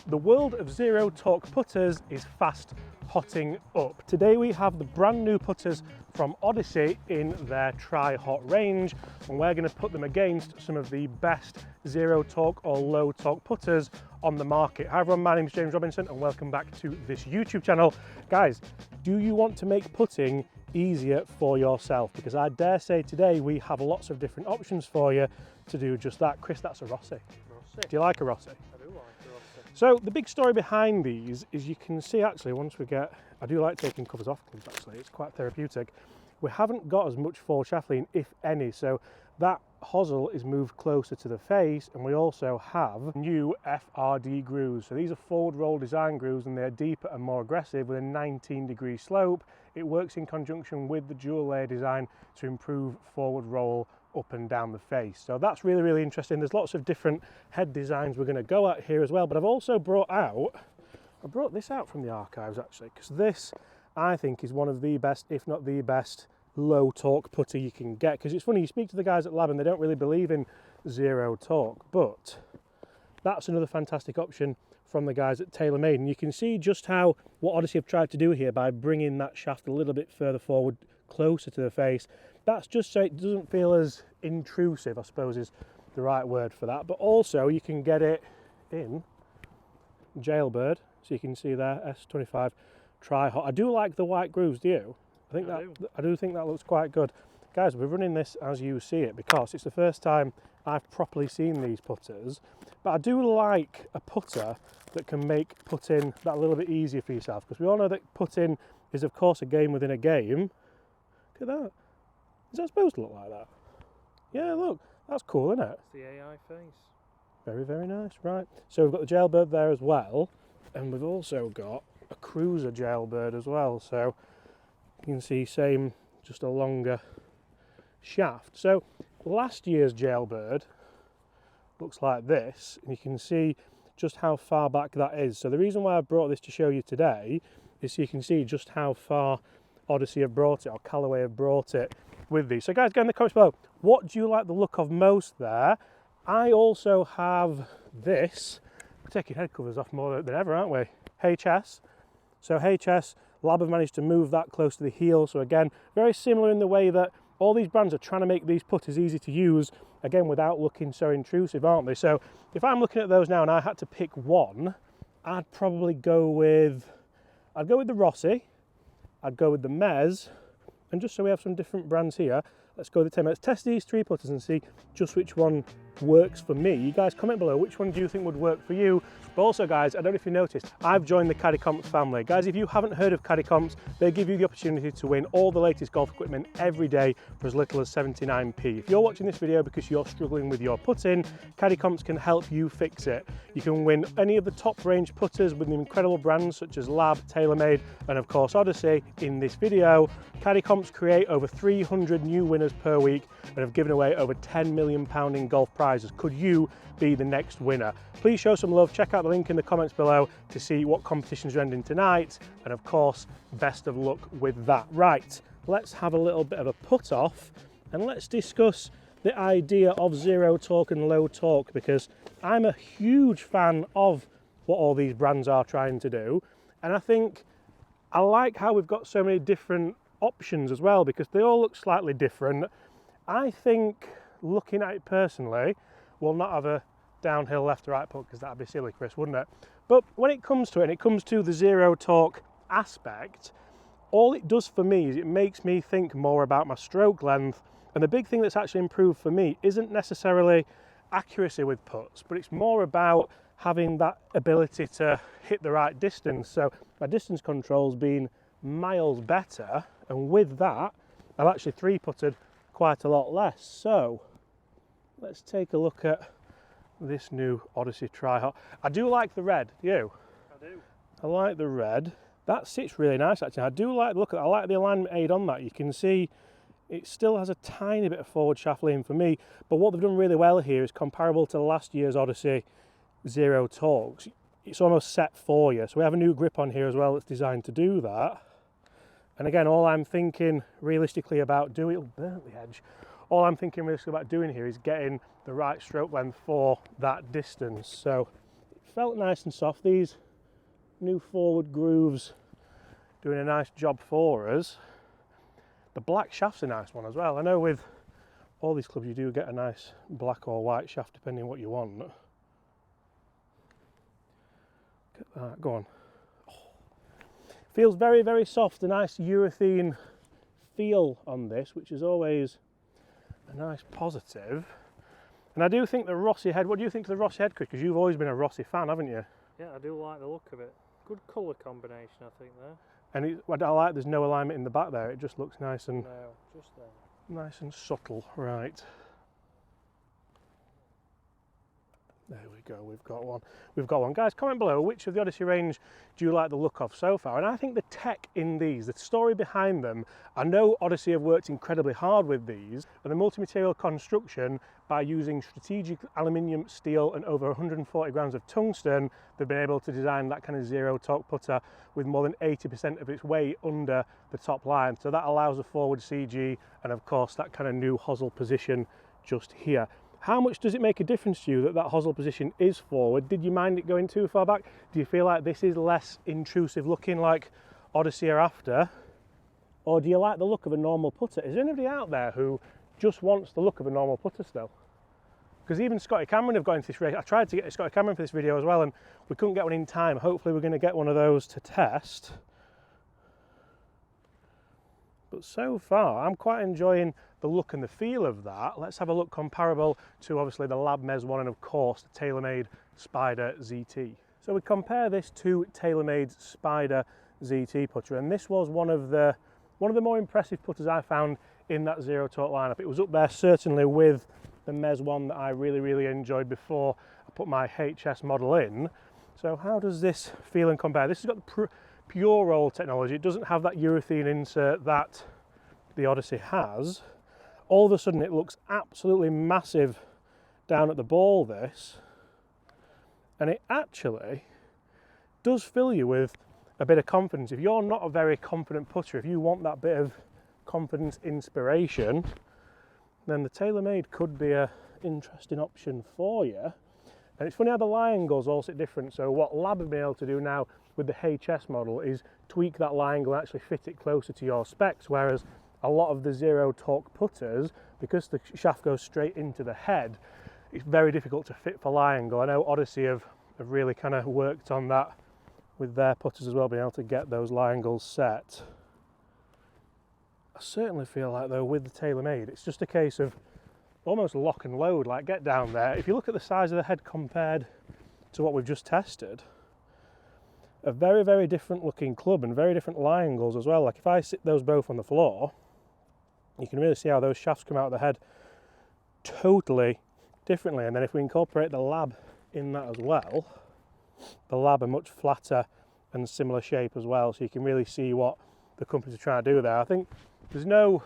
The world of zero torque putters is fast hotting up. Today we have the brand new putters from Odyssey in their tri-hot range, and we're going to put them against some of the best zero torque or low torque putters on the market. Hi everyone, my name is James Robinson and welcome back to this YouTube channel. Guys, do you want to make putting easier for yourself? Because I dare say today we have lots of different options for you to do just that. Chris, that's a Rossi. Do you like a Rossi? I do like a Rossi. So the big story behind these is you can see actually once we get, I do like taking covers off clubs actually, it's quite therapeutic. We haven't got as much forward shaft lean, if any, so that hosel is moved closer to the face, and we also have new FRD grooves. So these are forward roll design grooves and they're deeper and more aggressive with a 19-degree slope. It works in conjunction with the dual layer design to improve forward roll up and down the face. So that's really, really interesting. There's lots of different head designs we're going to go at here as well, but I've also brought this out from the archives actually, because this I think is one of the best, if not the best, low torque putter you can get. Because it's funny, you speak to the guys at lab and they don't really believe in zero torque, but that's another fantastic option from the guys at TaylorMade, and you can see just how what Odyssey have tried to do here by bringing that shaft a little bit further forward, closer to the face. That's just so it doesn't feel as intrusive, I suppose is the right word for that, but also you can get it in Jailbird, so you can see there S25 tri-hot. I do like the white grooves, do you? I do think that looks quite good. Guys, we're running this as you see it because it's the first time I've properly seen these putters, but I do like a putter that can make putting that a little bit easier for yourself, because we all know that putting is of course a game within a game. Look at that. Is that supposed to look like that? Yeah, look, that's cool, isn't it? It's the AI face. Very, very nice, right. So we've got the Jailbird there as well, and we've also got a Cruiser Jailbird as well, so you can see same, just a longer shaft. So last year's Jailbird looks like this, and you can see just how far back that is. So the reason why I brought this to show you today is so you can see just how far Odyssey have brought it, or Callaway have brought it with these. So guys, get in the comments below, what do you like the look of most there? I also have this, we're taking head covers off more than ever, aren't we? HS. So HS, Lab have managed to move that close to the heel. So again, very similar in the way that all these brands are trying to make these putters easy to use, again, without looking so intrusive, aren't they? So if I'm looking at those now and I had to pick one, I'd probably go with, the Rossi, I'd go with the Mez, and just so we have some different brands here, let's go with the TaylorMade. Let's test these three putters and see just which one works for me. You guys comment below which one do you think would work for you. But also guys, I don't know if you noticed, I've joined the Caddy Comps family. Guys, if you haven't heard of Caddy Comps, they give you the opportunity to win all the latest golf equipment every day for as little as 79p. If you're watching this video because you're struggling with your putting, Caddy Comps can help you fix it. You can win any of the top range putters with incredible brands such as Lab, TaylorMade, and of course Odyssey in this video. Caddy Comps create over 300 new winners per week and have given away over £10 million in golf prizes. Could you be the next winner? Please show some love. Check out the link in the comments below to see what competitions are ending tonight, and of course best of luck with that. Right, let's have a little bit of a put off and let's discuss the idea of zero torque and low torque, because I'm a huge fan of what all these brands are trying to do, and I think I like how we've got so many different options as well, because they all look slightly different. I think, looking at it personally, we'll not have a downhill left to right putt because that'd be silly, Chris, wouldn't it? But when it comes to it, and it comes to the zero torque aspect, all it does for me is it makes me think more about my stroke length. And the big thing that's actually improved for me isn't necessarily accuracy with putts, but it's more about having that ability to hit the right distance. So my distance control's been miles better, and with that I've actually three putted quite a lot less. So let's take a look at this new Odyssey tri-hot. I do like the red. Do you? I do. I like the red. That sits really nice actually. I do like the look at that. I like the alignment aid on that. You can see it still has a tiny bit of forward shaft lean for me, but what they've done really well here is comparable to last year's Odyssey zero torques. It's almost set for you. So we have a new grip on here as well that's designed to do that. And again, all I'm thinking realistically about doing, oh, burnt the edge. All I'm thinking realistically about doing here is getting the right stroke length for that distance. So it felt nice and soft. These new forward grooves doing a nice job for us. The black shaft's a nice one as well. I know with all these clubs you do get a nice black or white shaft depending on what you want. Look at that, go on. Oh. Feels very, very soft, a nice urethane feel on this, which is always a nice positive. And I do think the Rossi head, what do you think of the Rossi head, Chris? Because you've always been a Rossi fan, haven't you? Yeah, I do like the look of it. Good colour combination, I think, there. And what I like, there's no alignment in the back there. It just looks nice and No, just there. nice and subtle. Right. There we go, we've got one. We've got one. Guys, comment below which of the Odyssey range do you like the look of so far? And I think the tech in these, the story behind them, I know Odyssey have worked incredibly hard with these, and the multi-material construction, by using strategic aluminium, steel and over 140 grams of tungsten, they've been able to design that kind of zero torque putter with more than 80% of its weight under the top line. So that allows a forward CG and of course that kind of new hosel position just here. How much does it make a difference to you that that hosel position is forward? Did you mind it going too far back? Do you feel like this is less intrusive looking like Odyssey are after? Or do you like the look of a normal putter? Is there anybody out there who just wants the look of a normal putter still? Because even Scotty Cameron have got into this race. I tried to get a Scotty Cameron for this video as well and we couldn't get one in time. Hopefully we're going to get one of those to test. But so far I'm quite enjoying the look and the feel of that. Let's have a look comparable to obviously the Lab Mez one and of course the TaylorMade Spider ZT. So we compare this to TaylorMade's Spider ZT putter, and this was one of the more impressive putters I found in that zero torque lineup. It was up there certainly with the Mez one that I really enjoyed before I put my HS model in. So how does this feel and compare? This has got the pure roll technology. It doesn't have that urethane insert that the Odyssey has. All of a sudden it looks absolutely massive down at the ball, this, and it actually does fill you with a bit of confidence. If you're not a very confident putter, if you want that bit of confidence inspiration, then the TaylorMade could be an interesting option for you. And it's funny how the lie angle is also different. So what Lab have been able to do now with the HS model is tweak that lie angle and actually fit it closer to your specs, whereas a lot of the zero torque putters, because the shaft goes straight into the head, it's very difficult to fit for lie angle. I know Odyssey have really kind of worked on that with their putters as well, being able to get those lie angles set. I certainly feel like though with the TaylorMade, it's just a case of almost lock and load, like get down there. If you look at the size of the head compared to what we've just tested, a very different looking club and very different lie angles as well. Like if I sit those both on the floor, you can really see how those shafts come out of the head totally differently. And then if we incorporate the Lab in that as well, the Lab are much flatter and similar shape as well, so you can really see what the companies are trying to do there. I think there's no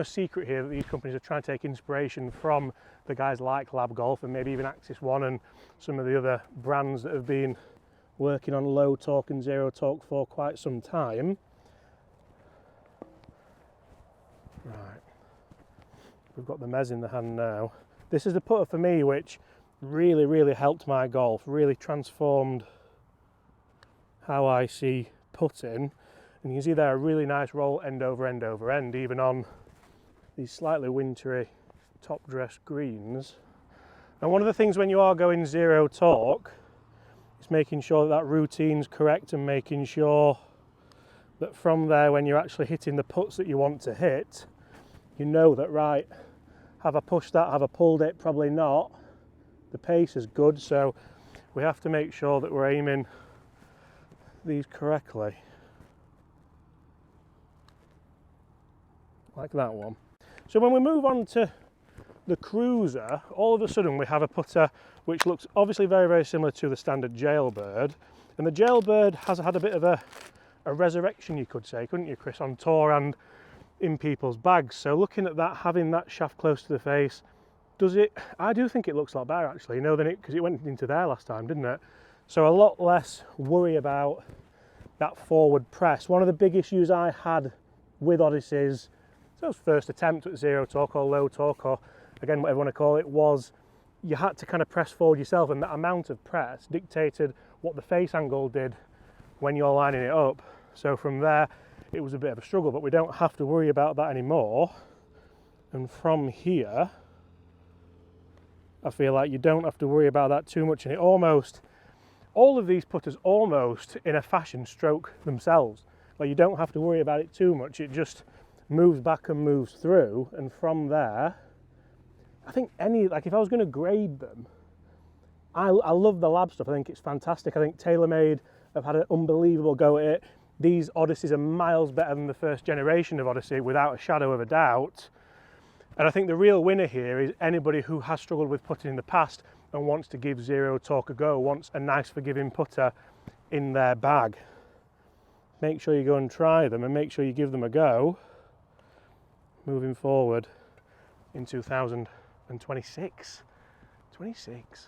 secret here that these companies are trying to take inspiration from the guys like Lab Golf and maybe even Axis One and some of the other brands that have been working on low torque and zero torque for quite some time. Right, we've got the Mez in the hand now. This is the putter for me which really helped my golf, really transformed how I see putting. And you can see there a really nice roll end over end over end, even on these slightly wintry top dress greens. And one of the things when you are going zero torque is making sure that that routine's correct and making sure that from there when you're actually hitting the putts that you want to hit, you know that, right, have I pushed that, have I pulled it? Probably not. The pace is good, so we have to make sure that we're aiming these correctly. Like that one. So when we move on to the Cruiser, all of a sudden we have a putter which looks obviously very similar to the standard Jailbird, and the Jailbird has had a bit of a resurrection, you could say, couldn't you, Chris, on tour and in people's bags. So looking at that, having that shaft close to the face, does it, I do think it looks a lot better actually, you know, than it, because it went into there last time, didn't it? So a lot less worry about that forward press. One of the big issues I had with Odyssey's first attempt at zero torque or low torque, or again whatever you want to call it, was you had to kind of press forward yourself, and that amount of press dictated what the face angle did when you're lining it up. So from there, it was a bit of a struggle, but we don't have to worry about that anymore. And from here, I feel like you don't have to worry about that too much, and it almost, all of these putters almost in a fashion stroke themselves. Like, you don't have to worry about it too much, it just moves back and moves through, and from there, I think if I was going to grade them, I love the lab stuff. I think it's fantastic. I think TaylorMade have had an unbelievable go at it. These Odysseys are miles better than the first generation of Odyssey, without a shadow of a doubt. And I think the real winner here is anybody who has struggled with putting in the past and wants to give Zero Torque a go, wants a nice forgiving putter in their bag. Make sure you go and try them, and make sure you give them a go moving forward in 2026. 26.